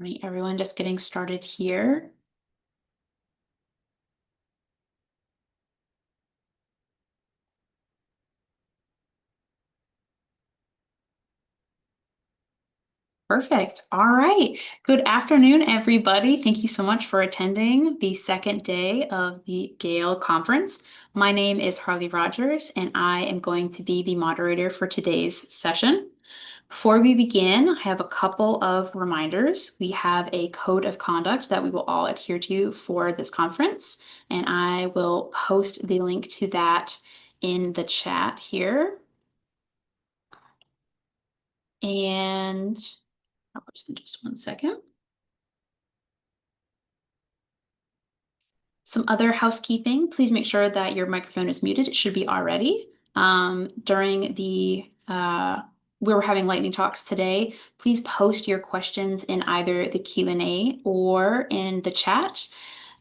Right, everyone, just getting started here. Perfect. All right. Good afternoon, everybody. Thank you so much for attending the second day of the Gale Conference. My name is Harley Rogers, and I am going to be the moderator for today's session. Before we begin, I have a couple of reminders. We have a code of conduct that we will all adhere to for this conference, and I will post the link to that in the chat here. And just one second. Some other housekeeping, please make sure that your microphone is muted. It should be already. During we were having lightning talks today. Please post your questions in either the Q&A or in the chat.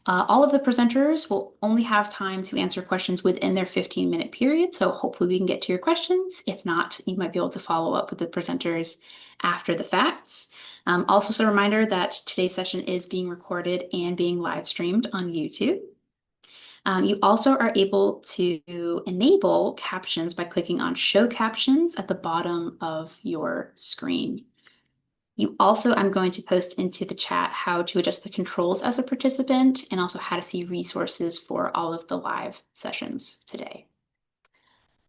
All of the presenters will only have time to answer questions within their 15-minute period, so hopefully we can get to your questions. If not, you might be able to follow up with the presenters after the facts. Also, as a reminder that today's session is being recorded and being live streamed on YouTube. You also are able to enable captions by clicking on Show Captions at the bottom of your screen. I'm going to post into the chat how to adjust the controls as a participant and also how to see resources for all of the live sessions today.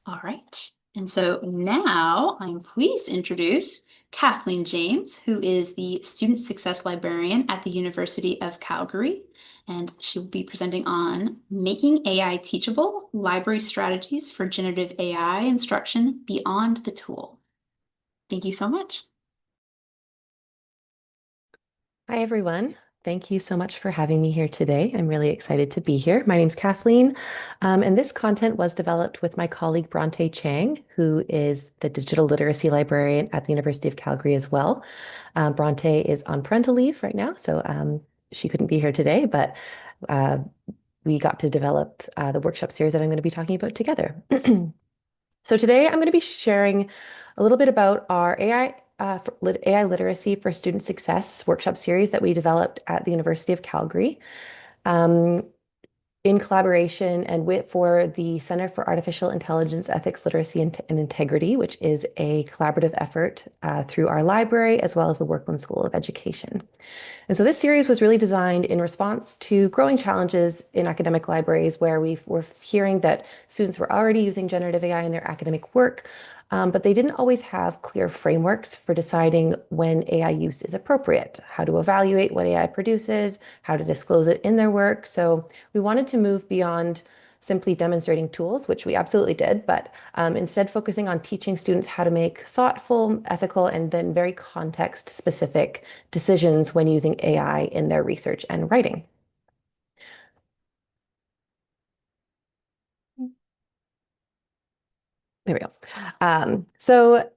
All right. And so now I'm pleased to introduce Kathleen James, who is the Student Success Librarian at the University of Calgary. And she will be presenting on Making AI Teachable, Library Strategies for Generative AI Instruction Beyond the Tool. Thank you so much. Hi, everyone. Thank you so much for having me here today. I'm really excited to be here. My name's Kathleen, and this content was developed with my colleague Bronte Chang, who is the Digital Literacy Librarian at the University of Calgary as well. Bronte is on parental leave right now, so she couldn't be here today, but we got to develop the workshop series that I'm going to be talking about together. So today I'm going to be sharing a little bit about our AI literacy for student success workshop series that we developed at the University of Calgary in collaboration and for the Center for Artificial Intelligence, Ethics, Literacy, and Integrity, which is a collaborative effort through our library as well as the Workman School of Education. And so this series was really designed in response to growing challenges in academic libraries where we're hearing that students were already using generative AI in their academic work, but they didn't always have clear frameworks for deciding when AI use is appropriate, how to evaluate what AI produces, how to disclose it in their work. So we wanted to move beyond simply demonstrating tools, which we absolutely did, but instead focusing on teaching students how to make thoughtful, ethical, and then very context-specific decisions when using AI in their research and writing. There we go. So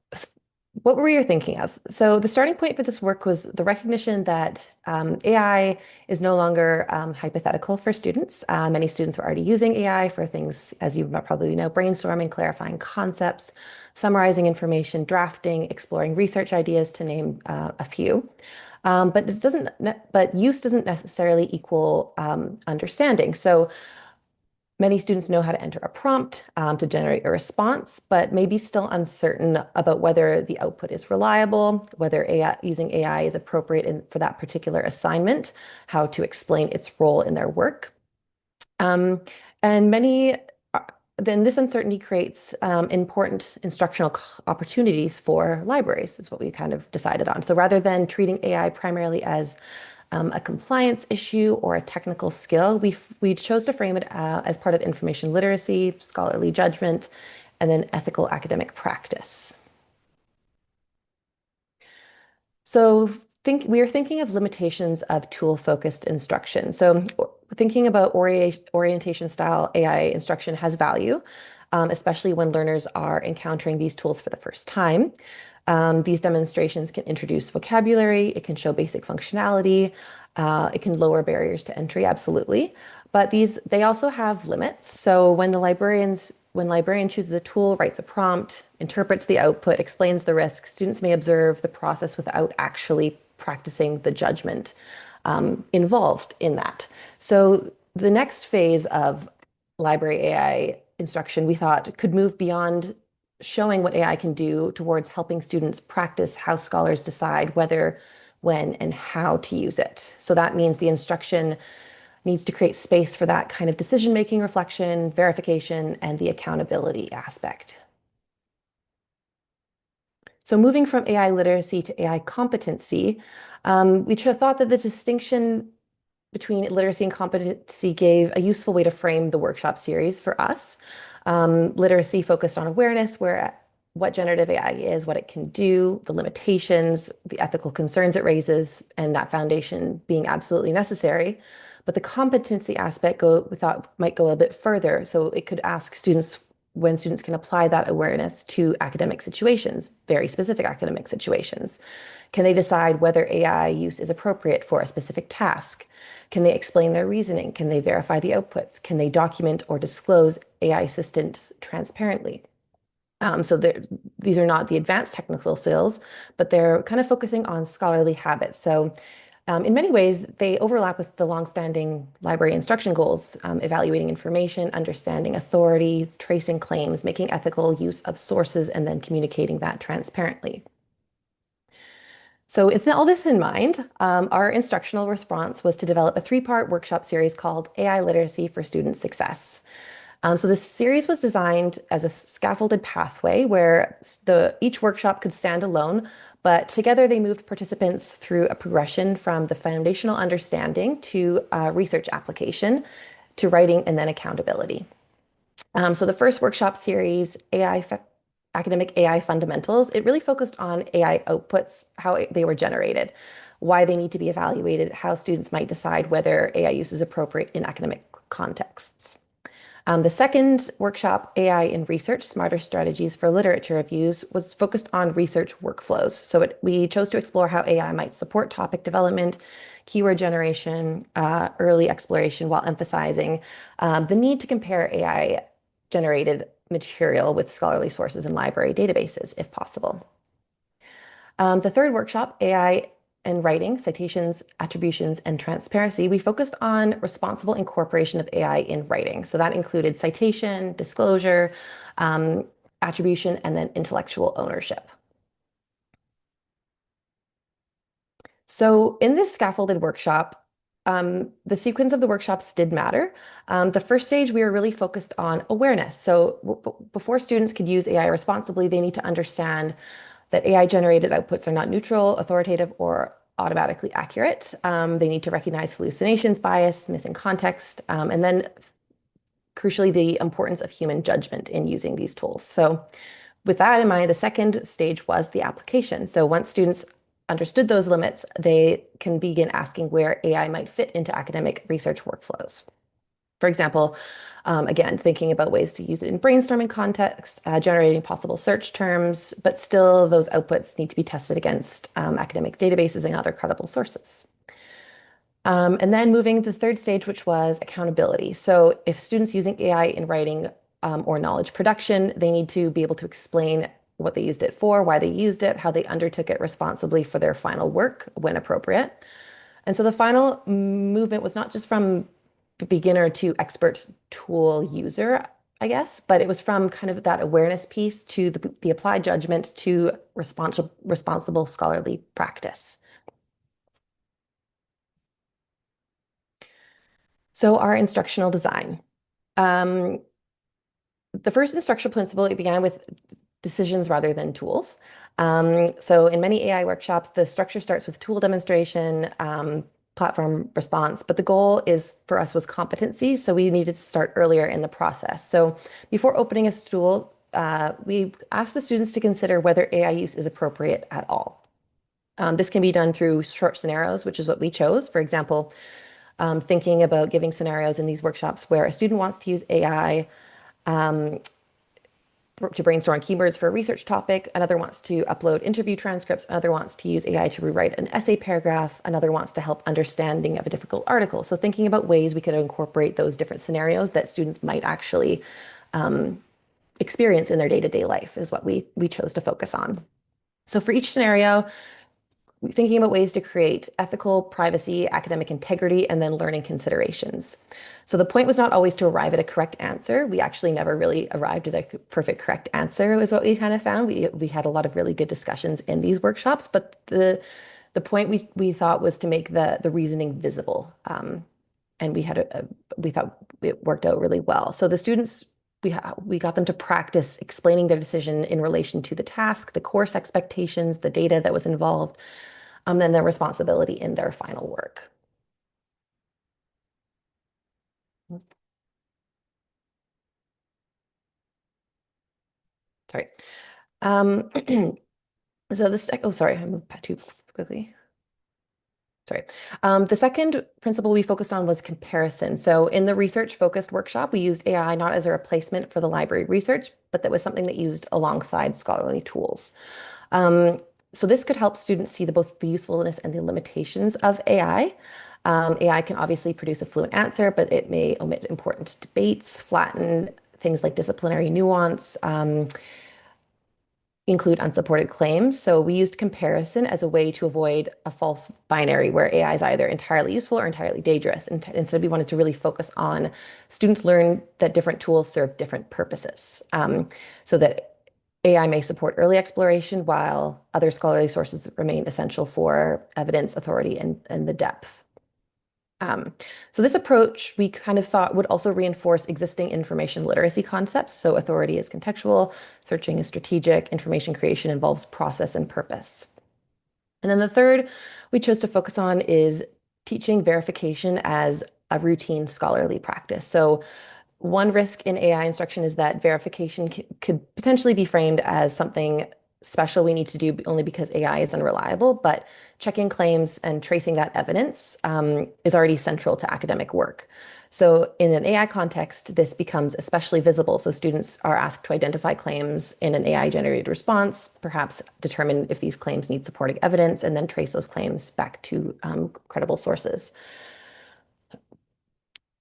what were you thinking of? So the starting point for this work was the recognition that AI is no longer hypothetical for students. Many students were already using AI for things, as you probably know, brainstorming, clarifying concepts, summarizing information, drafting, exploring research ideas, to name a few. But use doesn't necessarily equal understanding. So many students know how to enter a prompt to generate a response, but may be still uncertain about whether the output is reliable, whether using AI is appropriate for that particular assignment, how to explain its role in their work. And then this uncertainty creates important instructional opportunities for libraries, is what we kind of decided on. So rather than treating AI primarily as a compliance issue or a technical skill, we chose to frame it as part of information literacy, scholarly judgment, and then ethical academic practice. So we are thinking of limitations of tool-focused instruction. So thinking about orientation style AI instruction has value, especially when learners are encountering these tools for the first time. These demonstrations can introduce vocabulary, it can show basic functionality, it can lower barriers to entry, absolutely. But they also have limits. So when librarian chooses a tool, writes a prompt, interprets the output, explains the risk, students may observe the process without actually practicing the judgment involved in that. So the next phase of library AI instruction, we thought could move beyond showing what AI can do towards helping students practice how scholars decide whether, when, and how to use it. So that means the instruction needs to create space for that kind of decision-making reflection, verification, and the accountability aspect. So moving from AI literacy to AI competency, we thought that the distinction between literacy and competency gave a useful way to frame the workshop series for us. Literacy focused on awareness, where what generative AI is, what it can do, the limitations, the ethical concerns it raises, and that foundation being absolutely necessary. But the competency aspect we thought might go a bit further. So it could ask students when students can apply that awareness to academic situations, very specific academic situations. Can they decide whether AI use is appropriate for a specific task? Can they explain their reasoning? Can they verify the outputs? Can they document or disclose AI assistance transparently? So these are not the advanced technical skills, but they're kind of focusing on scholarly habits. So in many ways, they overlap with the longstanding library instruction goals, evaluating information, understanding authority, tracing claims, making ethical use of sources, and then communicating that transparently. So with all this in mind, our instructional response was to develop a three-part workshop series called AI Literacy for Student Success. So this series was designed as a scaffolded pathway where each workshop could stand alone, but together they moved participants through a progression from the foundational understanding to research application to writing and then accountability. So the first workshop series, Academic AI Fundamentals, it really focused on AI outputs, how they were generated, why they need to be evaluated, how students might decide whether AI use is appropriate in academic contexts. The second workshop, AI in Research, Smarter Strategies for Literature Reviews, was focused on research workflows. So we chose to explore how AI might support topic development, keyword generation, early exploration, while emphasizing the need to compare AI-generated material with scholarly sources and library databases, if possible. The third workshop, AI and writing, citations, attributions, and transparency, we focused on responsible incorporation of AI in writing. So that included citation, disclosure, attribution, and then intellectual ownership. So in this scaffolded workshop, the sequence of the workshops did matter. The first stage, we were really focused on awareness. So before students could use AI responsibly, they need to understand that AI-generated outputs are not neutral, authoritative, or automatically accurate. They need to recognize hallucinations, bias, missing context, and then crucially, the importance of human judgment in using these tools. So with that in mind, the second stage was the application. So once students understood those limits, they can begin asking where AI might fit into academic research workflows. For example, again, thinking about ways to use it in brainstorming context, generating possible search terms, but still those outputs need to be tested against academic databases and other credible sources. And then moving to the third stage, which was accountability. So if students using AI in writing or knowledge production, they need to be able to explain what they used it for, why they used it, how they undertook it responsibly for their final work when appropriate. And so the final movement was not just from beginner to expert tool user, I guess, but it was from kind of that awareness piece to the applied judgment to responsible scholarly practice. So our instructional design. The first instructional principle, it began with decisions rather than tools. So in many AI workshops, the structure starts with tool demonstration, platform response, but the goal for us was competency. So we needed to start earlier in the process. So before opening a tool, we asked the students to consider whether AI use is appropriate at all. This can be done through short scenarios, which is what we chose. For example, thinking about giving scenarios in these workshops where a student wants to use AI to brainstorm keywords for a research topic. Another wants to upload interview transcripts. Another wants to use AI to rewrite an essay paragraph. Another wants to help understanding of a difficult article. So thinking about ways we could incorporate those different scenarios that students might actually experience in their day-to-day life is what we chose to focus on. So for each scenario, thinking about ways to create ethical, privacy, academic integrity, and then learning considerations. So the point was not always to arrive at a correct answer. We actually never really arrived at a perfect correct answer, is what we kind of found. We had a lot of really good discussions in these workshops, but the point we thought was to make the reasoning visible. And we thought it worked out really well. So the students we got them to practice explaining their decision in relation to the task, the course expectations, the data that was involved, then their responsibility in their final work. Sorry. Um, oh, sorry, I moved too quickly. Sorry. The second principle we focused on was comparison. So in the research-focused workshop, we used AI not as a replacement for the library research, but that was something that used alongside scholarly tools. So this could help students see both the usefulness and the limitations of AI. AI can obviously produce a fluent answer, but it may omit important debates, flatten things like disciplinary nuance, include unsupported claims. So we used comparison as a way to avoid a false binary where AI is either entirely useful or entirely dangerous. And instead, we wanted to really focus on students learn that different tools serve different purposes, so that AI may support early exploration while other scholarly sources remain essential for evidence, authority, and the depth. So this approach we kind of thought would also reinforce existing information literacy concepts. So authority is contextual, searching is strategic, information creation involves process and purpose. And then the third we chose to focus on is teaching verification as a routine scholarly practice. So one risk in AI instruction is that verification could potentially be framed as something special we need to do only because AI is unreliable, but checking claims and tracing that evidence is already central to academic work. So in an AI context, this becomes especially visible. So students are asked to identify claims in an AI-generated response, perhaps determine if these claims need supporting evidence, and then trace those claims back to credible sources.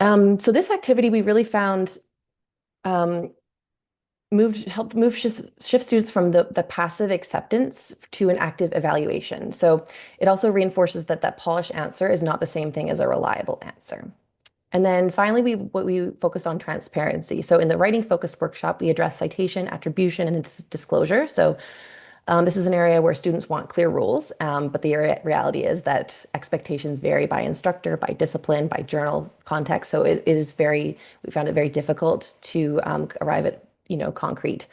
So this activity we really found um, helped move shift students from the passive acceptance to an active evaluation. So it also reinforces that that polished answer is not the same thing as a reliable answer. And then finally, we focused on transparency. So in the writing focused workshop, we addressed citation, attribution, and disclosure. So this is an area where students want clear rules, but the reality is that expectations vary by instructor, by discipline, by journal context. So we found it very difficult to arrive at, concrete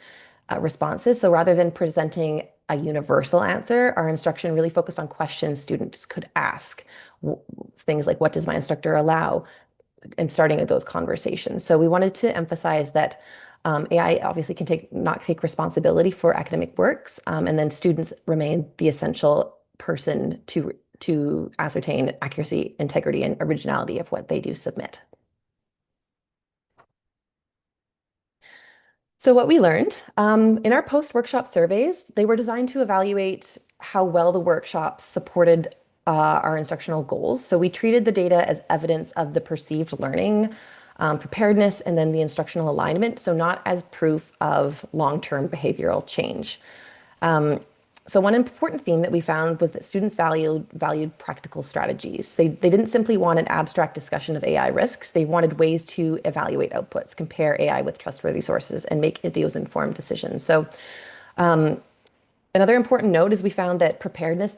responses. So rather than presenting a universal answer, our instruction really focused on questions students could ask. Things like, what does my instructor allow? And starting at those conversations. So we wanted to emphasize that AI obviously can not take responsibility for academic works, and then students remain the essential person to ascertain accuracy, integrity, and originality of what they do submit. So what we learned in our post-workshop surveys, they were designed to evaluate how well the workshops supported our instructional goals. So we treated the data as evidence of the perceived learning, preparedness, and then the instructional alignment. So not as proof of long-term behavioral change. So one important theme that we found was that students valued practical strategies. They didn't simply want an abstract discussion of AI risks. They wanted ways to evaluate outputs, compare AI with trustworthy sources, and make those informed decisions. So another important note is we found that preparedness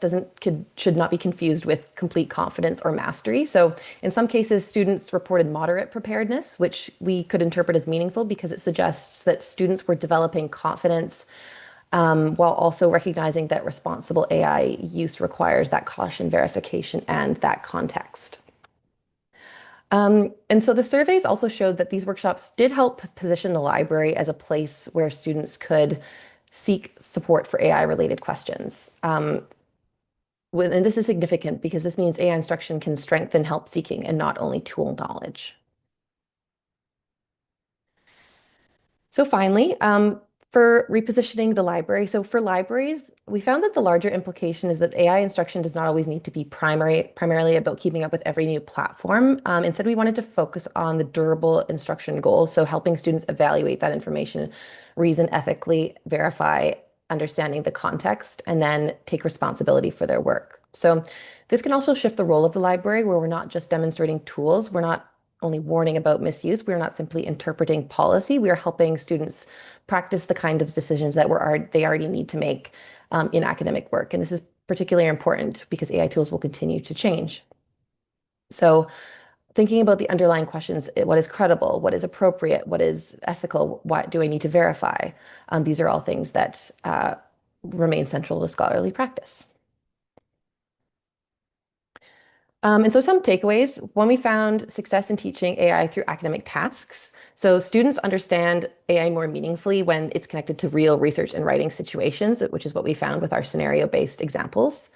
should not be confused with complete confidence or mastery. So in some cases, students reported moderate preparedness, which we could interpret as meaningful because it suggests that students were developing confidence while also recognizing that responsible AI use requires that caution, verification, and that context. And so the surveys also showed that these workshops did help position the library as a place where students could seek support for AI-related questions. And this is significant because this means AI instruction can strengthen help seeking and not only tool knowledge. So finally, for repositioning the library, so for libraries, we found that the larger implication is that AI instruction does not always need to be primarily about keeping up with every new platform. Instead, we wanted to focus on the durable instruction goals, so helping students evaluate that information, reason ethically, verify, understanding the context, and then take responsibility for their work. So this can also shift the role of the library where we're not just demonstrating tools, we're not only warning about misuse, we're not simply interpreting policy, we are helping students practice the kind of decisions that they already need to make in academic work. And this is particularly important because AI tools will continue to change. So thinking about the underlying questions, what is credible, what is appropriate, what is ethical, what do I need to verify? These are all things that remain central to scholarly practice. And so some takeaways, when we found success in teaching AI through academic tasks. So students understand AI more meaningfully when it's connected to real research and writing situations, which is what we found with our scenario-based examples.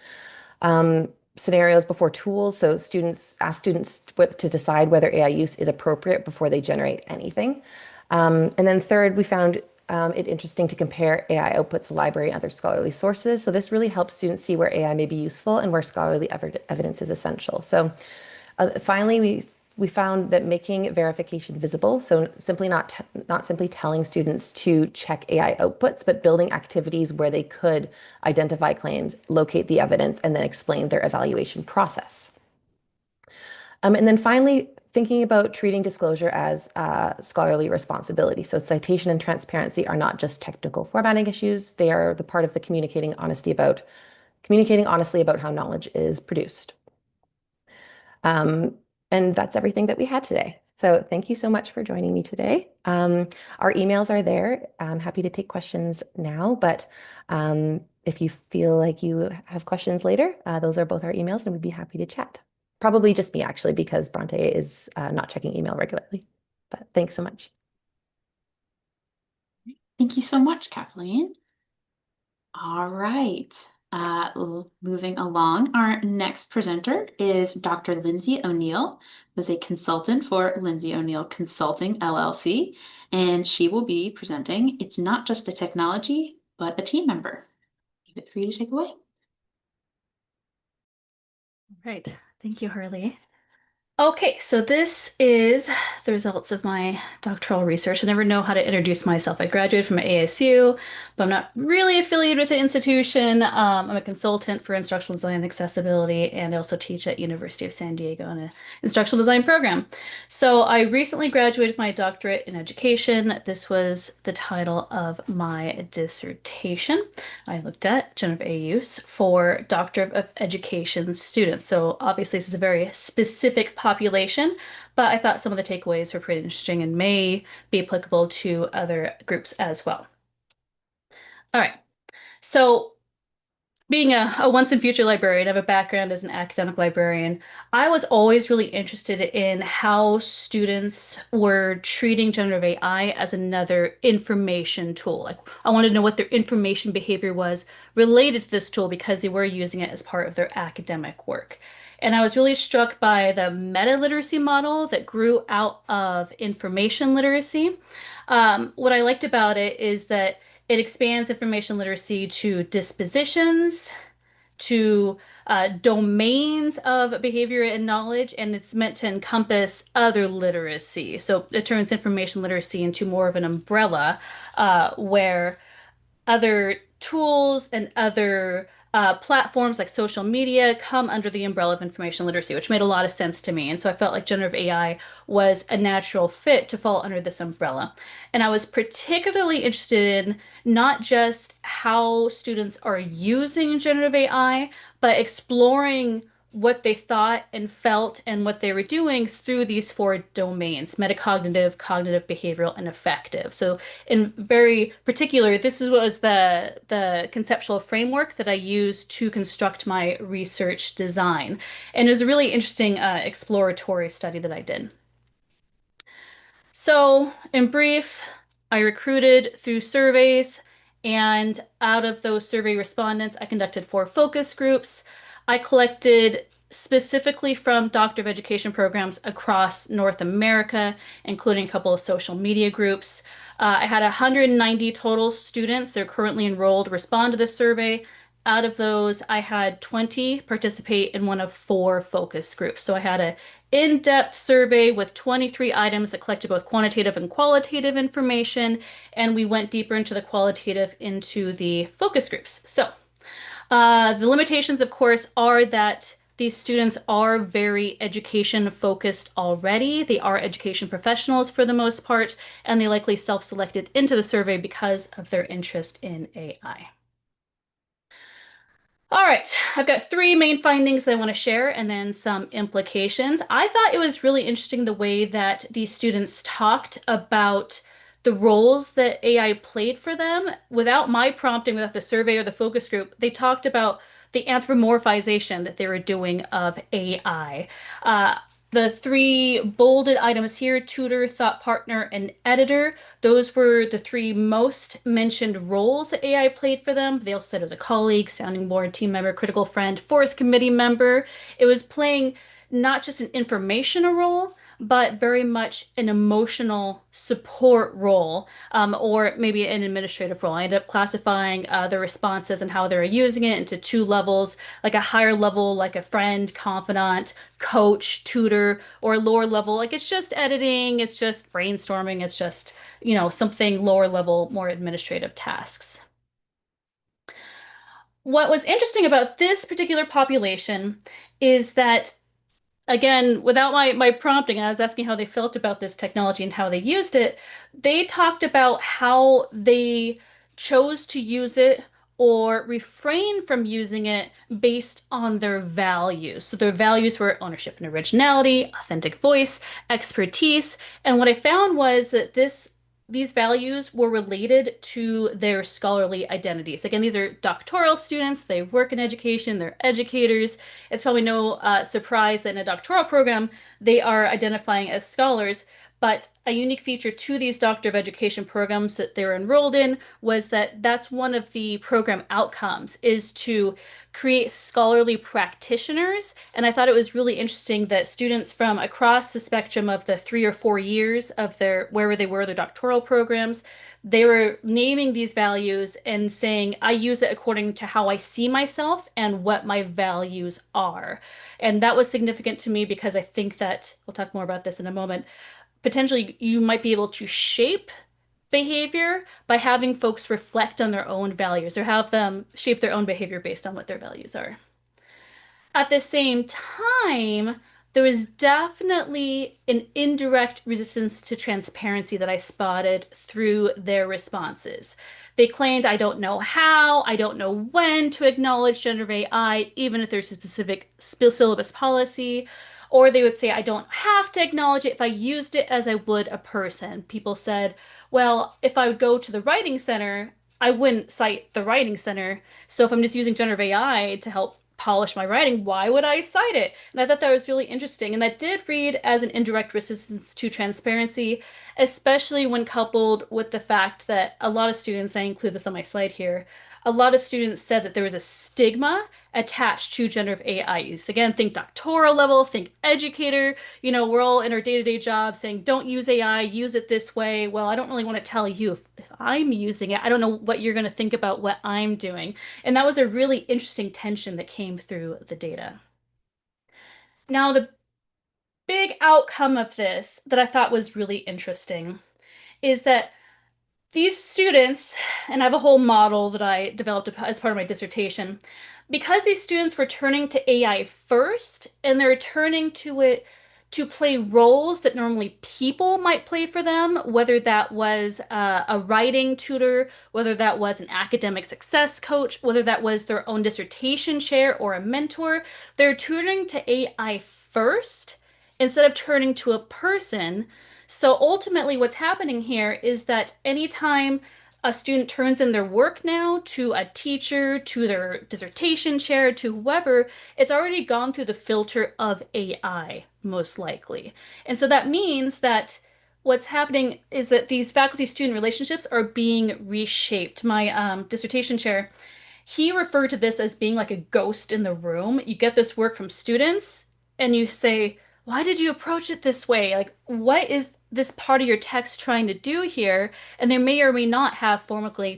Scenarios before tools. So students ask students to decide whether AI use is appropriate before they generate anything. And then third, we found it interesting to compare AI outputs with library and other scholarly sources. So this really helps students see where AI may be useful and where scholarly evidence is essential. So finally, we found that making verification visible, so simply not simply telling students to check AI outputs, but building activities where they could identify claims, locate the evidence, and then explain their evaluation process. And then finally, thinking about treating disclosure as scholarly responsibility. So citation and transparency are not just technical formatting issues, they are the part of the communicating honestly about how knowledge is produced. And that's everything that we had today. So thank you so much for joining me today. Our emails are there. I'm happy to take questions now, but if you feel like you have questions later, those are both our emails and we'd be happy to chat. Probably just me actually, because Bronte is not checking email regularly. But thanks so much. Thank you so much, Kathleen. All right. Moving along, our next presenter is Dr. Lindsay O'Neill, who's a consultant for Lindsay O'Neill Consulting LLC, and she will be presenting It's Not Just a Technology, but a Team Member. Leave it for you to take away. Right. Thank you, Harley. Okay, so this is the results of my doctoral research. I never know how to introduce myself. I graduated from ASU, but I'm not really affiliated with the institution. I'm a consultant for instructional design and accessibility, and I also teach at University of San Diego in an instructional design program. So I recently graduated with my doctorate in education. This was the title of my dissertation. I looked at generative AI use for Doctor of Education students. So obviously this is a very specific population, but I thought some of the takeaways were pretty interesting and may be applicable to other groups as well. All right. So being a once and future librarian, I have a background as an academic librarian. I was always really interested in how students were treating generative AI as another information tool. Like, I wanted to know what their information behavior was related to this tool because they were using it as part of their academic work. And I was really struck by the meta literacy model that grew out of information literacy. What I liked about it is that it expands information literacy to dispositions, to domains of behavior and knowledge, and it's meant to encompass other literacy. So it turns information literacy into more of an umbrella where other tools and other platforms like social media come under the umbrella of information literacy, which made a lot of sense to me. And so I felt like generative AI was a natural fit to fall under this umbrella. And I was particularly interested in not just how students are using generative AI, but exploring what they thought and felt and what they were doing through these four domains: metacognitive, cognitive, behavioral, and affective. So in very particular, this was the conceptual framework that I used to construct my research design. And it was a really interesting exploratory study that I did. So, in brief, I recruited through surveys, and out of those survey respondents, I conducted 4 focus groups. I collected specifically from Doctor of Education programs across North America, including a couple of social media groups. I had 190 total students. They're currently enrolled respond to the survey. Out of those, I had 20 participate in one of 4 focus groups. So I had a in-depth survey with 23 items that collected both quantitative and qualitative information, and we went deeper into the qualitative into the focus groups. So The limitations, of course, are that these students are very education focused already. They are education professionals for the most part, and they likely self-selected into the survey because of their interest in AI. All right, I've got three main findings that I want to share and then some implications. I thought it was really interesting the way that these students talked about the roles that AI played for them without my prompting, without the survey or the focus group. They talked about the anthropomorphization that they were doing of AI. The three bolded items here, tutor, thought partner, and editor, those were the three most mentioned roles that AI played for them. They also said it was a colleague, sounding board, team member, critical friend, fourth committee member. It was playing not just an informational role, but very much an emotional support role, or maybe an administrative role. I ended up classifying the responses and how they were using it into two levels, like a higher level, like a friend, confidant, coach, tutor, or lower level, like it's just editing, it's just brainstorming, it's just, something lower level, more administrative tasks. What was interesting about this particular population is that, again, without my prompting, I was asking how they felt about this technology and how they used it. They talked about how they chose to use it or refrain from using it based on their values. So their values were ownership and originality, authentic voice, expertise. And what I found was that these values were related to their scholarly identities. Again, these are doctoral students, they work in education, they're educators. It's probably no surprise that in a doctoral program, they are identifying as scholars. But a unique feature to these Doctor of Education programs that they're enrolled in was that that's one of the program outcomes is to create scholarly practitioners. And I thought it was really interesting that students from across the spectrum of the 3 or 4 years of their wherever they were, their doctoral programs, they were naming these values and saying, I use it according to how I see myself and what my values are. And that was significant to me because I think that we'll talk more about this in a moment. Potentially, you might be able to shape behavior by having folks reflect on their own values or have them shape their own behavior based on what their values are. At the same time, there was definitely an indirect resistance to transparency that I spotted through their responses. They claimed, I don't know how, I don't know when to acknowledge generative AI, even if there's a specific syllabus policy. Or they would say, I don't have to acknowledge it if I used it as I would a person. People said, well, if I would go to the Writing Center, I wouldn't cite the Writing Center. So if I'm just using generative AI to help polish my writing, why would I cite it? And I thought that was really interesting. And that did read as an indirect resistance to transparency, especially when coupled with the fact that a lot of students, and I include this on my slide here, a lot of students said that there was a stigma attached to generative AI use. Again, think doctoral level, think educator. We're all in our day-to-day job saying, don't use AI, use it this way. Well, I don't really want to tell you if I'm using it. I don't know what you're going to think about what I'm doing. And that was a really interesting tension that came through the data. Now, the big outcome of this that I thought was really interesting is that these students, and I have a whole model that I developed as part of my dissertation, because these students were turning to AI first and they're turning to it to play roles that normally people might play for them, whether that was a writing tutor, whether that was an academic success coach, whether that was their own dissertation chair or a mentor, they're turning to AI first instead of turning to a person. So ultimately, what's happening here is that anytime a student turns in their work now to a teacher, to their dissertation chair, to whoever, it's already gone through the filter of AI, most likely. And so that means that what's happening is that these faculty-student relationships are being reshaped. My dissertation chair, he referred to this as being like a ghost in the room. You get this work from students, and you say, why did you approach it this way? Like, what is this part of your text trying to do here? And they may or may not have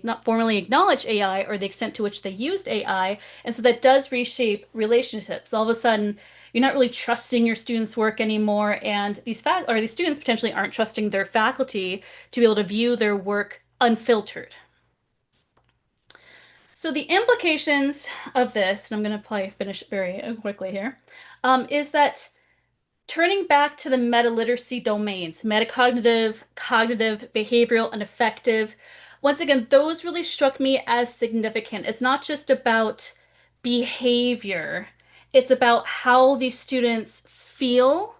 not formally acknowledged AI or the extent to which they used AI. And so that does reshape relationships. All of a sudden, you're not really trusting your students' work anymore, and these students potentially aren't trusting their faculty to be able to view their work unfiltered. So the implications of this, and I'm going to probably finish very quickly here, is that turning back to the meta literacy domains, metacognitive, cognitive, behavioral, and affective, once again, those really struck me as significant. It's not just about behavior, it's about how these students feel.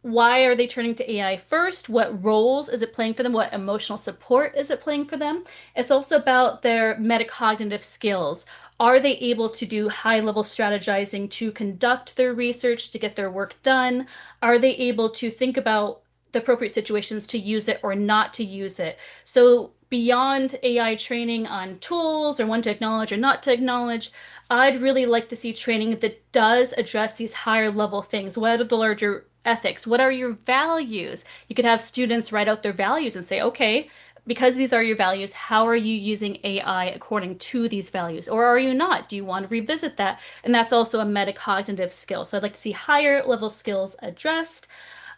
Why are they turning to AI first? What roles is it playing for them? What emotional support is it playing for them? It's also about their metacognitive skills. Are they able to do high level strategizing to conduct their research, to get their work done? Are they able to think about the appropriate situations to use it or not to use it? So, beyond AI training on tools or when to acknowledge or not to acknowledge, I'd really like to see training that does address these higher level things. What are the larger ethics? What are your values? You could have students write out their values and say, okay, because these are your values, how are you using AI according to these values? Or are you not? Do you want to revisit that? And that's also a metacognitive skill. So I'd like to see higher level skills addressed.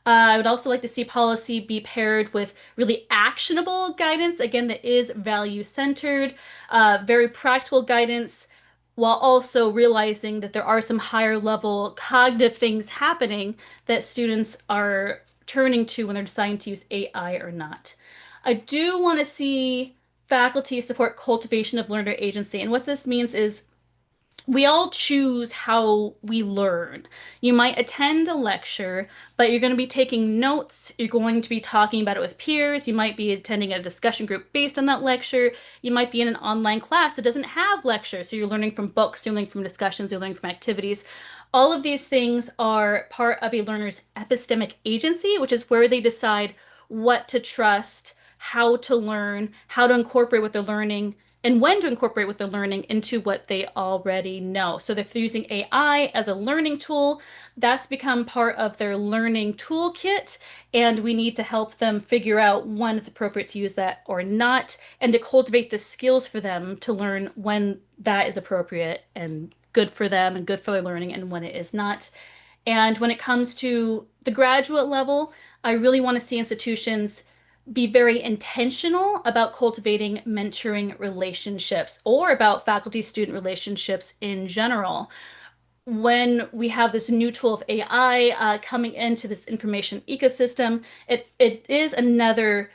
I would also like to see policy be paired with really actionable guidance, again, that is value centered, very practical guidance, while also realizing that there are some higher level cognitive things happening that students are turning to when they're deciding to use AI or not. I do want to see faculty support cultivation of learner agency. And what this means is we all choose how we learn. You might attend a lecture, but you're going to be taking notes. You're going to be talking about it with peers. You might be attending a discussion group based on that lecture. You might be in an online class that doesn't have lectures. So you're learning from books, you're learning from discussions, you're learning from activities. All of these things are part of a learner's epistemic agency, which is where they decide what to trust, how to learn, how to incorporate what they're learning, and when to incorporate what they're learning into what they already know. So if they're using AI as a learning tool, that's become part of their learning toolkit, and we need to help them figure out when it's appropriate to use that or not, and to cultivate the skills for them to learn when that is appropriate and good for them and good for their learning and when it is not. And when it comes to the graduate level, I really want to see institutions be very intentional about cultivating mentoring relationships or about faculty student relationships in general. When we have this new tool of AI coming into this information ecosystem, it is another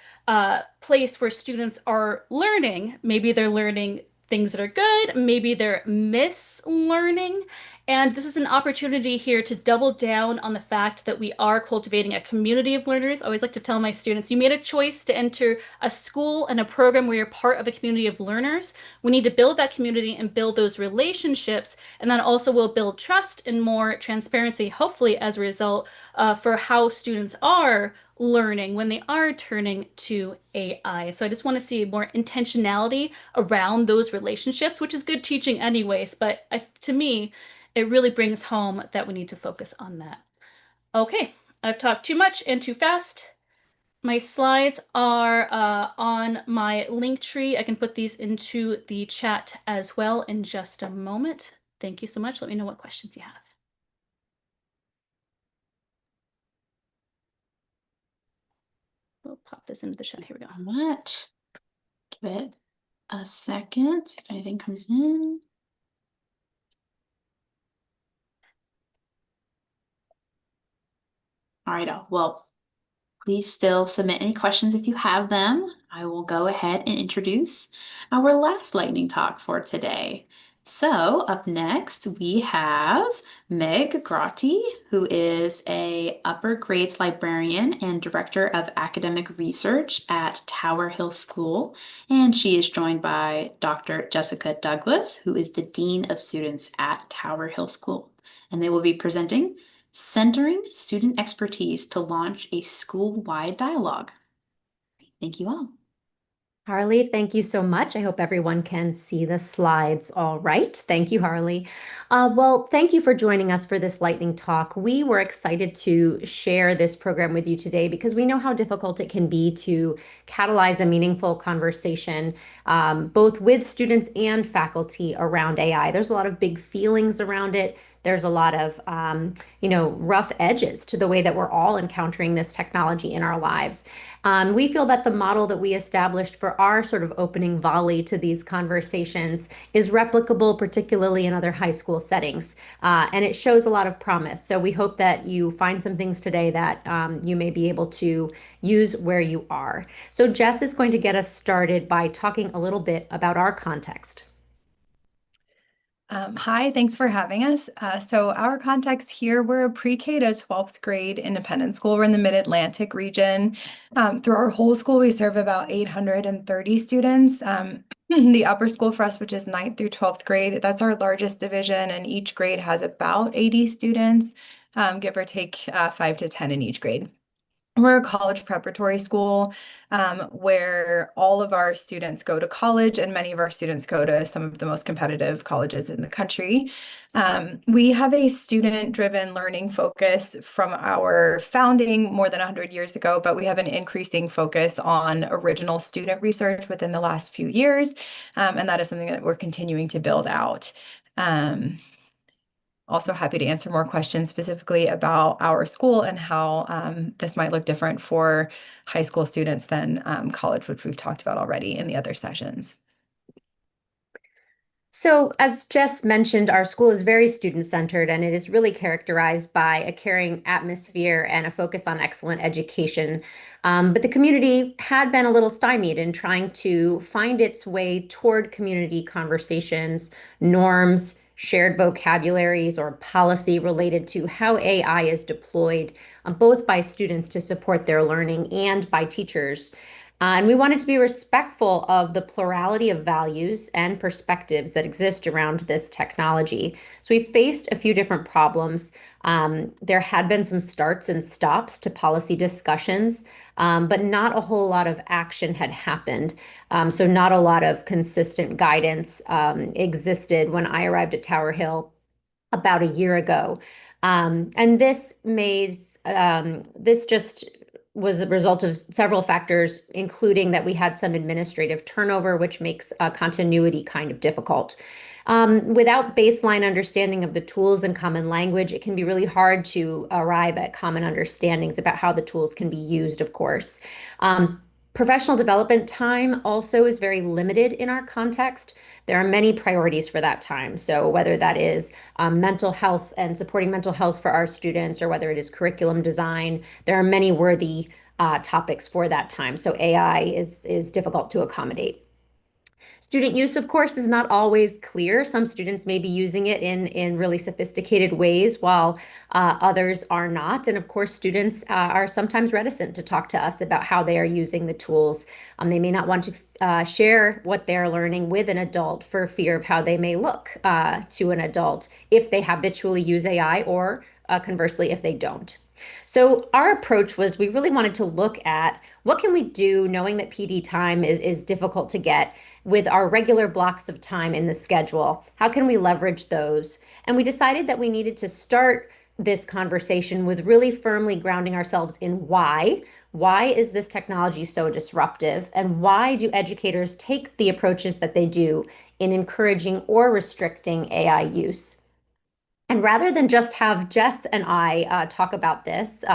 place where students are learning. Maybe they're learning things that are good, maybe they're mislearning. And this is an opportunity here to double down on the fact that we are cultivating a community of learners. I always like to tell my students, you made a choice to enter a school and a program where you're part of a community of learners. We need to build that community and build those relationships, and that also will build trust and more transparency, hopefully, as a result, for how students are learning when they are turning to AI. So I just want to see more intentionality around those relationships, which is good teaching anyways, but to me, it really brings home that we need to focus on that. Okay, I've talked too much and too fast. My slides are on my link tree. I can put these into the chat as well in just a moment. Thank you so much. Let me know what questions you have. We'll pop this into the chat. Here we go. Much. Give it a second, see if anything comes in. All right, well, please still submit any questions if you have them. I will go ahead and introduce our last lightning talk for today. So up next, we have Meg Grotti, who is a upper grades librarian and director of academic research at Tower Hill School. And she is joined by Dr. Jessica Douglas, who is the dean of students at Tower Hill School. And they will be presenting Centering Student Expertise to Launch a School-Wide Dialogue. Thank you all. Harley, thank you so much. I hope everyone can see the slides all right. Thank you, Harley. Well, thank you for joining us for this lightning talk. We were excited to share this program with you today because we know how difficult it can be to catalyze a meaningful conversation, both with students and faculty around AI. There's a lot of big feelings around it. There's a lot of, rough edges to the way that we're all encountering this technology in our lives. We feel that the model that we established for our sort of opening volley to these conversations is replicable, particularly in other high school settings. And it shows a lot of promise. So we hope that you find some things today that you may be able to use where you are. So Jess is going to get us started by talking a little bit about our context. Hi, thanks for having us. So our context here, we're a pre-K to 12th grade independent school. We're in the Mid-Atlantic region. Through our whole school, we serve about 830 students. The upper school for us, which is 9th through 12th grade, that's our largest division, and each grade has about 80 students, give or take 5 to 10 in each grade. We're a college preparatory school where all of our students go to college, and many of our students go to some of the most competitive colleges in the country. We have a student-driven learning focus from our founding more than 100 years ago, but we have an increasing focus on original student research within the last few years, and that is something that we're continuing to build out. Also happy to answer more questions specifically about our school and how this might look different for high school students than college, which we've talked about already in the other sessions. So, as Jess mentioned, our school is very student-centered and it is really characterized by a caring atmosphere and a focus on excellent education. But the community had been a little stymied in trying to find its way toward community conversations, norms, shared vocabularies, or policy related to how AI is deployed, both by students to support their learning and by teachers. And we wanted to be respectful of the plurality of values and perspectives that exist around this technology. So we faced a few different problems. There had been some starts and stops to policy discussions, but not a whole lot of action had happened. So not a lot of consistent guidance existed when I arrived at Tower Hill about a year ago. And this just was a result of several factors, including that we had some administrative turnover, which makes continuity kind of difficult. Without baseline understanding of the tools and common language, it can be really hard to arrive at common understandings about how the tools can be used, of course. Professional development time also is very limited in our context. There are many priorities for that time. So whether that is mental health and supporting mental health for our students, or whether it is curriculum design, there are many worthy topics for that time. So AI is difficult to accommodate. Student use, of course, is not always clear. Some students may be using it in really sophisticated ways, while others are not. And of course, students are sometimes reticent to talk to us about how they are using the tools. They may not want to share what they're learning with an adult for fear of how they may look to an adult if they habitually use AI, or conversely, if they don't. So our approach was, we really wanted to look at what can we do, knowing that PD time is difficult to get, with our regular blocks of time in the schedule. How can we leverage those? And we decided that we needed to start this conversation with really firmly grounding ourselves in why. Why is this technology so disruptive? And why do educators take the approaches that they do in encouraging or restricting AI use? And rather than just have Jess and I talk about this,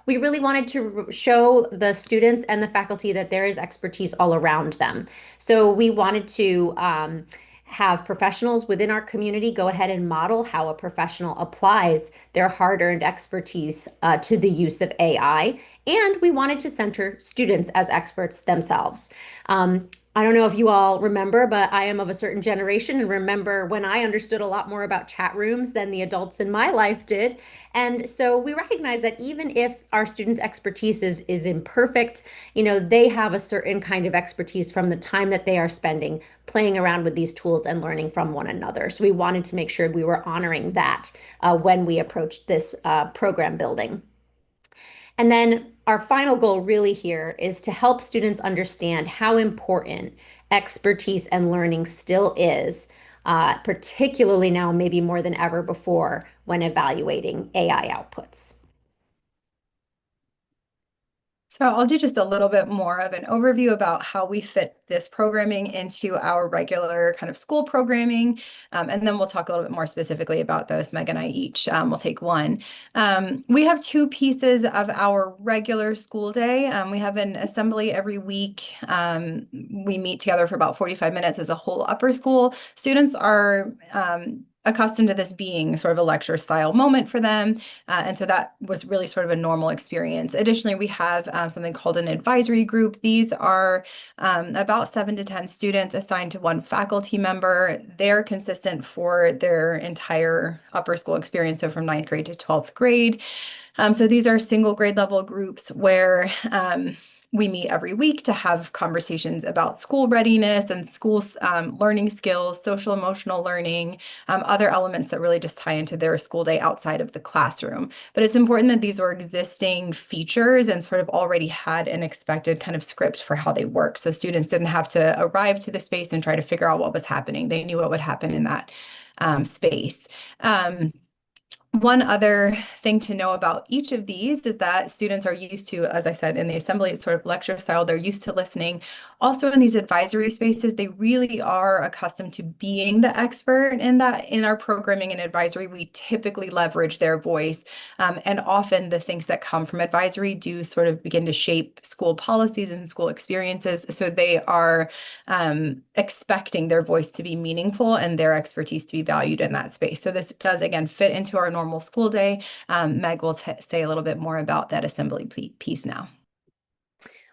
we really wanted to show the students and the faculty that there is expertise all around them. So we wanted to have professionals within our community go ahead and model how a professional applies their hard-earned expertise to the use of AI. And we wanted to center students as experts themselves. I don't know if you all remember, but I am of a certain generation and remember when I understood a lot more about chat rooms than the adults in my life did. And so we recognize that even if our students' expertise is imperfect, they have a certain kind of expertise from the time that they are spending playing around with these tools and learning from one another. So we wanted to make sure we were honoring that when we approached this program building. And then our final goal really here is to help students understand how important expertise and learning still is, particularly now, maybe more than ever before, when evaluating AI outputs. So I'll do just a little bit more of an overview about how we fit this programming into our regular kind of school programming. And then we'll talk a little bit more specifically about those. Meg and I each will take one. We have two pieces of our regular school day. We have an assembly every week. We meet together for about 45 minutes as a whole upper school. Students are accustomed to this being sort of a lecture style moment for them. And so that was really sort of a normal experience. Additionally, we have something called an advisory group. These are about 7 to 10 students assigned to one faculty member. They're consistent for their entire upper school experience, so from 9th grade to 12th grade. So these are single grade level groups where we meet every week to have conversations about school readiness and school learning skills, social emotional learning, other elements that really just tie into their school day outside of the classroom. But it's important that these were existing features and sort of already had an expected kind of script for how they work. So students didn't have to arrive to the space and try to figure out what was happening. They knew what would happen in that space. One other thing to know about each of these is that students are used to, as I said, in the assembly, it's sort of lecture style, they're used to listening. Also in these advisory spaces, they really are accustomed to being the expert in that. In our programming and advisory, we typically leverage their voice. And often the things that come from advisory do sort of begin to shape school policies and school experiences. So they are expecting their voice to be meaningful and their expertise to be valued in that space. So this does, again, fit into our normal school day. Meg will say a little bit more about that assembly piece now.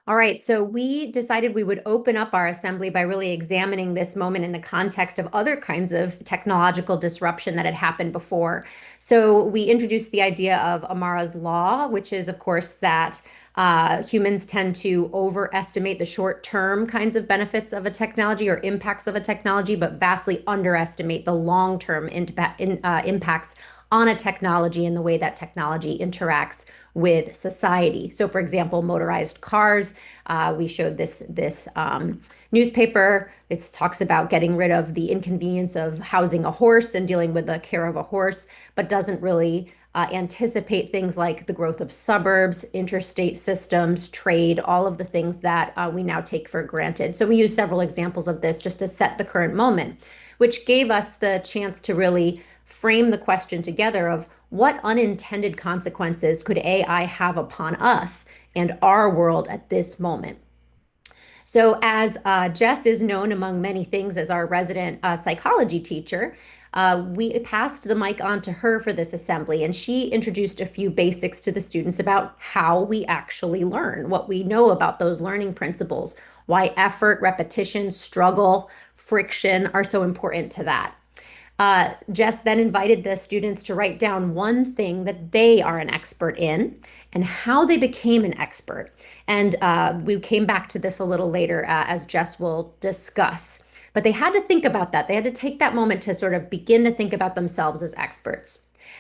All right, so we decided we would open up our assembly by really examining this moment in the context of other kinds of technological disruption that had happened before. So we introduced the idea of Amara's law, which is, of course, that humans tend to overestimate the short-term kinds of benefits of a technology or impacts of a technology, but vastly underestimate the long-term impacts on a technology and the way that technology interacts with society. So, for example, motorized cars. We showed this newspaper. It talks about getting rid of the inconvenience of housing a horse and dealing with the care of a horse, but doesn't really anticipate things like the growth of suburbs, interstate systems, trade, all of the things that we now take for granted. So we use several examples of this just to set the current moment, which gave us the chance to really frame the question together of what unintended consequences could AI have upon us and our world at this moment. So as Jess is known among many things as our resident psychology teacher, we passed the mic on to her for this assembly, and she introduced a few basics to the students about how we actually learn, what we know about those learning principles, why effort, repetition, struggle, friction are so important to that. Jess then invited the students to write down one thing that they are an expert in and how they became an expert. And we came back to this a little later as Jess will discuss. But they had to think about that. They had to take that moment to sort of begin to think about themselves as experts.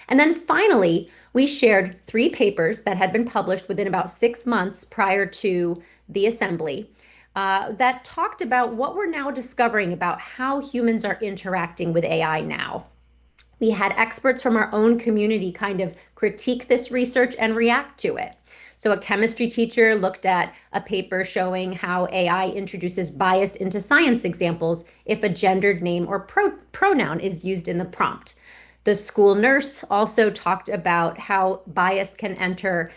And then finally, we shared 3 papers that had been published within about 6 months prior to the assembly that talked about what we're now discovering about how humans are interacting with AI now. We had experts from our own community kind of critique this research and react to it. So a chemistry teacher looked at a paper showing how AI introduces bias into science examples if a gendered name or pronoun is used in the prompt. The school nurse also talked about how bias can enter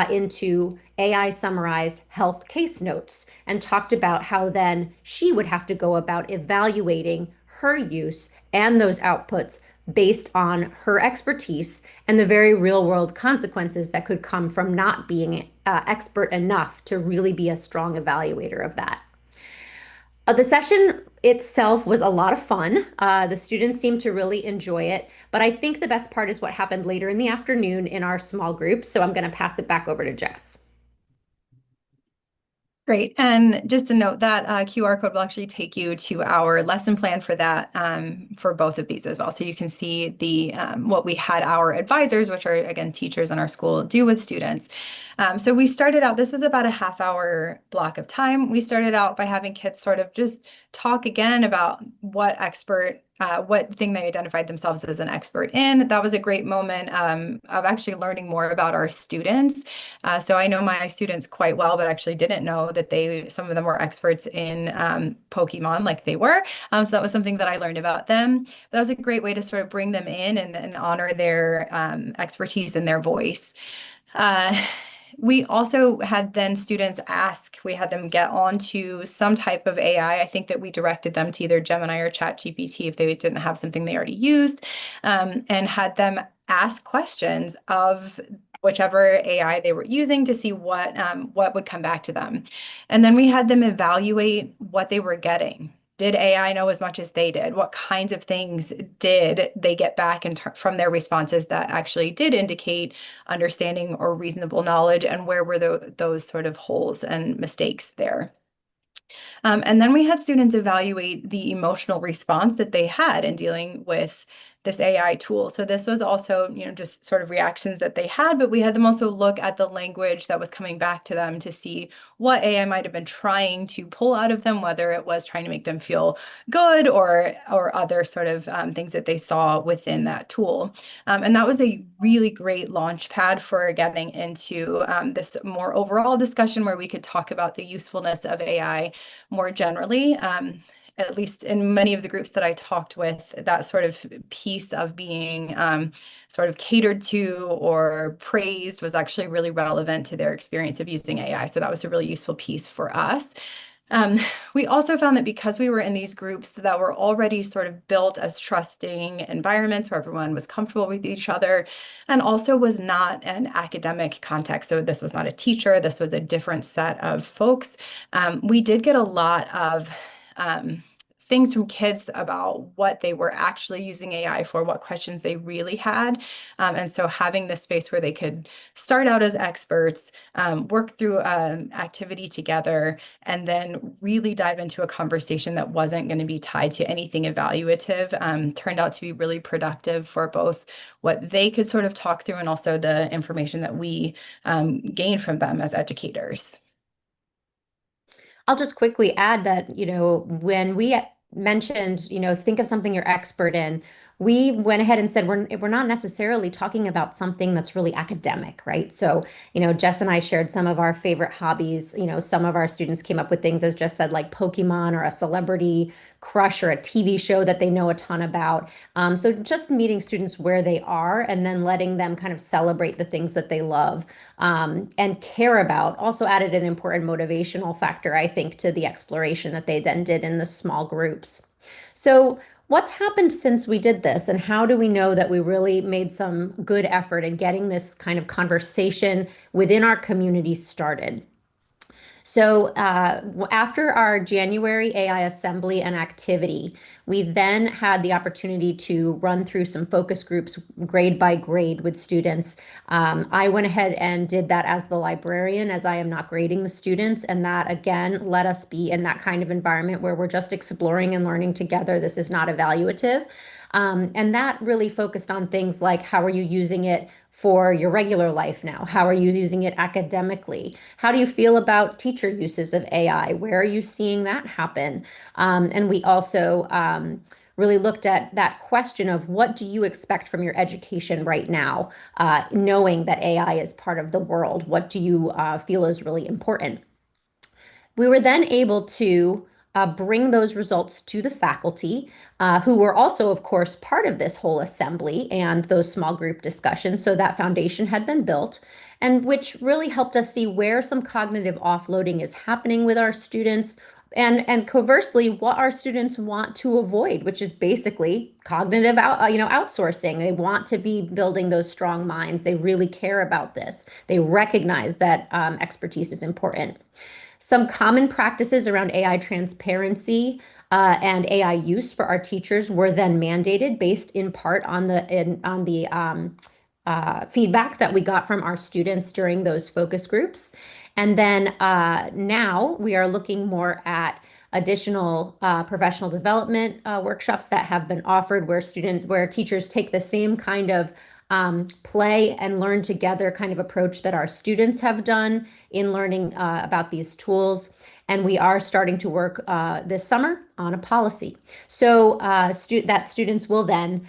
into AI summarized health case notes and talked about how then she would have to go about evaluating her use and those outputs based on her expertise and the very real world consequences that could come from not being expert enough to really be a strong evaluator of that. The session itself was a lot of fun. The students seemed to really enjoy it, but I think the best part is what happened later in the afternoon in our small groups. So I'm going to pass it back over to Jess. Great. And just to note that QR code will actually take you to our lesson plan for that for both of these as well. So you can see the what we had our advisors, which are again teachers in our school, do with students. So we started out, this was about a half-hour block of time. We started out by having kids sort of just talk again about what expert what thing they identified themselves as an expert in. That was a great moment of actually learning more about our students. So I know my students quite well, but actually didn't know that some of them were experts in Pokemon like they were. So that was something that I learned about them. That was a great way to sort of bring them in and honor their expertise and their voice. Uh, we also had then students ask, we had them get onto some type of AI. I think that we directed them to either Gemini or ChatGPT if they didn't have something they already used, and had them ask questions of whichever AI they were using to see what would come back to them. And then we had them evaluate what they were getting. Did AI know as much as they did? What kinds of things did they get back from their responses that actually did indicate understanding or reasonable knowledge, and where were those sort of holes and mistakes there? And then we had students evaluate the emotional response that they had in dealing with this AI tool. So this was also, just sort of reactions that they had, but we had them also look at the language that was coming back to them to see what AI might have been trying to pull out of them, whether it was trying to make them feel good or other sort of things that they saw within that tool. And that was a really great launch pad for getting into this more overall discussion where we could talk about the usefulness of AI more generally. At least in many of the groups that I talked with, that sort of piece of being sort of catered to or praised was actually really relevant to their experience of using AI. So that was a really useful piece for us. Um, we also found that because we were in these groups that were already sort of built as trusting environments where everyone was comfortable with each other and also was not an academic context. So this was not a teacher, this was a different set of folks. We did get a lot of things from kids about what they were actually using AI for, what questions they really had. And so having this space where they could start out as experts, work through an activity together, and then really dive into a conversation that wasn't going to be tied to anything evaluative, turned out to be really productive for both what they could sort of talk through and also the information that we gained from them as educators. I'll just quickly add that, when we mentioned, think of something you're expert in, we went ahead and said we're not necessarily talking about something that's really academic, right? So, Jess and I shared some of our favorite hobbies. Some of our students came up with things, as Jess said, like Pokemon or a celebrity crush or a TV show that they know a ton about. So just meeting students where they are and then letting them kind of celebrate the things that they love and care about also added an important motivational factor, I think, to the exploration that they then did in the small groups. So what's happened since we did this, and how do we know that we really made some good effort in getting this kind of conversation within our community started? So after our January AI assembly and activity, we then had the opportunity to run through some focus groups grade by grade with students. I went ahead and did that as the librarian, as I am not grading the students. And that, again, let us be in that kind of environment where we're just exploring and learning together. This is not evaluative. And that really focused on things like, how are you using it for your regular life now? How are you using it academically? How do you feel about teacher uses of AI? Where are you seeing that happen? And we also really looked at that question of, what do you expect from your education right now, knowing that AI is part of the world? What do you feel is really important? We were then able to bring those results to the faculty, who were also, of course, part of this whole assembly and those small group discussions. So that foundation had been built, and which really helped us see where some cognitive offloading is happening with our students. And conversely, what our students want to avoid, which is basically cognitive outsourcing. They want to be building those strong minds. They really care about this. They recognize that expertise is important. Some common practices around AI transparency and AI use for our teachers were then mandated based in part on the feedback that we got from our students during those focus groups. And then now we are looking more at additional professional development workshops that have been offered where teachers take the same kind of play and learn together kind of approach that our students have done in learning about these tools. And we are starting to work this summer on a policy. So that students will then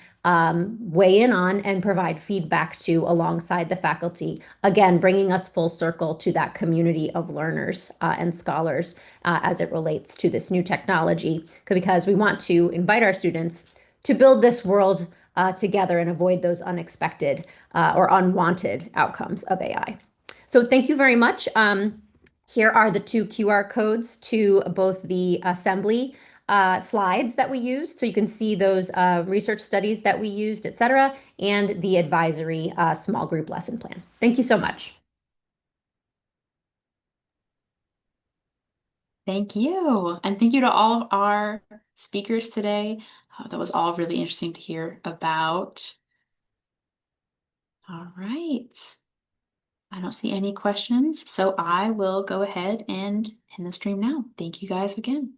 weigh in on and provide feedback to alongside the faculty, again, bringing us full circle to that community of learners and scholars as it relates to this new technology, because we want to invite our students to build this world together and avoid those unexpected or unwanted outcomes of AI. So thank you very much. Here are the 2 QR codes to both the assembly slides that we used, so you can see those research studies that we used, etc., and the advisory small group lesson plan. Thank you so much. Thank you. And thank you to all of our speakers today. That was all really interesting to hear about. All right. I don't see any questions, so I will go ahead and end the stream now. Thank you guys again.